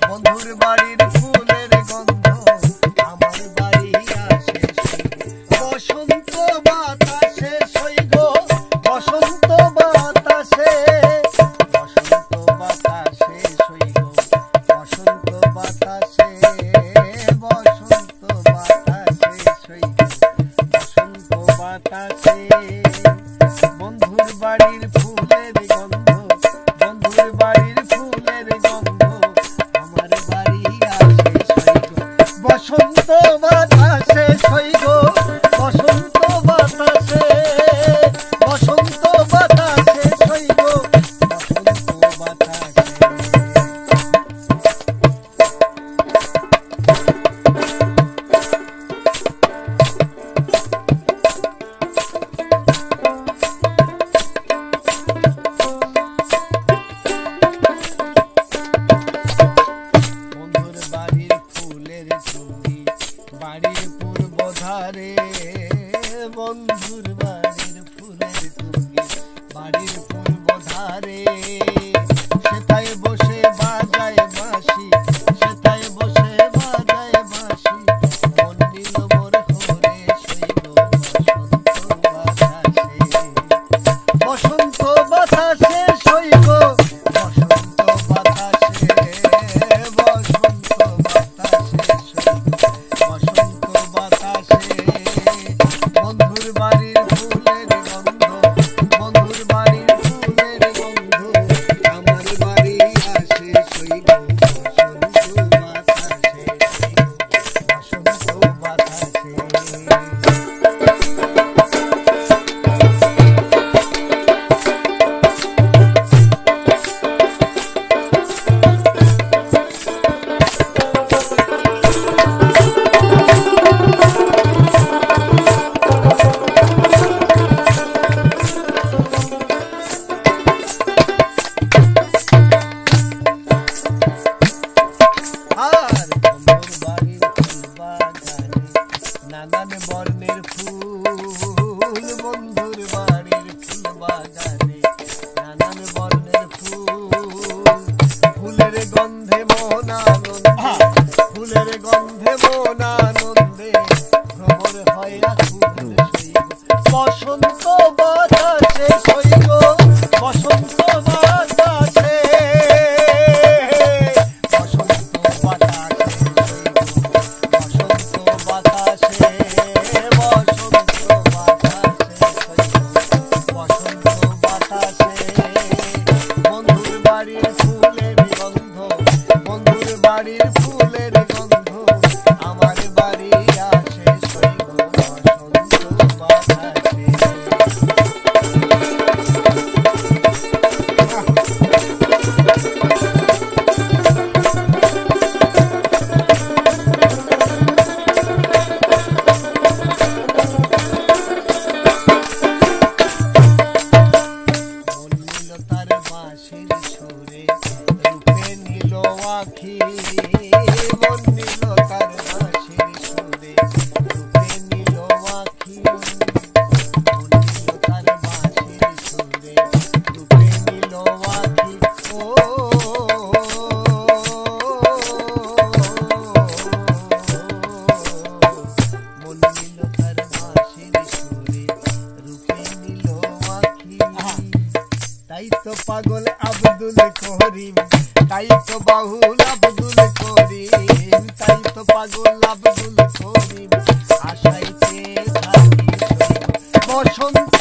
বন্ধুর বাড়ির ফুলের গন্ধ আমার বাড়ি আসে বসন্ত বাতাসে সইগ বসন্ত বাতাসে সইগ বসন্ত বাতাসে বসন্ত বাতাসে সইগ বসন্ত বাতাসে বন্ধুর বাড়ির ফুলের গন্ধ বন্ধুর বাড়ির ফুলের গন্ধ আমার বাড়ি আসে সইগ বসন্ত বাতাসে সইগ বসন্ত বাতাসে বসন্ত বাতাসে সইগ বসন্ত বাতাসে বাড়ির পূর্ব ধারে বন্ধুর বাড়ির ফুলের তুঙ্গি বাড়ির পূর্ব ধারে সেথায় বসে বাজায় বাঁশি সেথায় বসে বাজায় বাঁশি মন নিল মোর হরে সইল বসন্ত বাতাসে সইল বসন্ত বাতাসে বসন্ত বাতাসে বসন্ত বাতাসে বন্ধুর বাড়ির ফুলের গন্ধ বন্ধুর বাড়ির ফুলের গন্ধ আমার বাড়ি আসে সইগ বসন্ত বাতাসে বসন্ত বাতাসে নানান বর্ণের ফুল বন্ধুর বাড়ির ফুল বাগানে নানান বর্ণের ফুল ফুলের গন্ধে মন আনন্দে ফুলের গন্ধে মন আনন্দে ভ্রমর হয় আকুল সইগ বসন্ত বাতাসে সইগ বসন্ত বাতাসে বসন্ত বাতাসে বসন্ত বাতাসে বসন্ত বাতাসে বন্ধুর বাড়ির ফুলের গন্ধ বন্ধুর বাড়ির ফুলের গন্ধ আমার বাড়ি আসে সইগ বসন্ত বাতাসে বাঁশির সুরে রূপে নীল আখি মন নীল তার বাঁশির সুরে রূপে নীল আখি মন নীল তার বাঁশির সুরে রূপে নীল আখি ও মন নীল তার বাঁশির সুরে রূপে নীল আখি তাই তো পাগল আব্দুল করিম তাই তো বাহুল আব্দুল করিম তাই তো পাগল আব্দুল করিম আশাইতে থাকি বসন্ত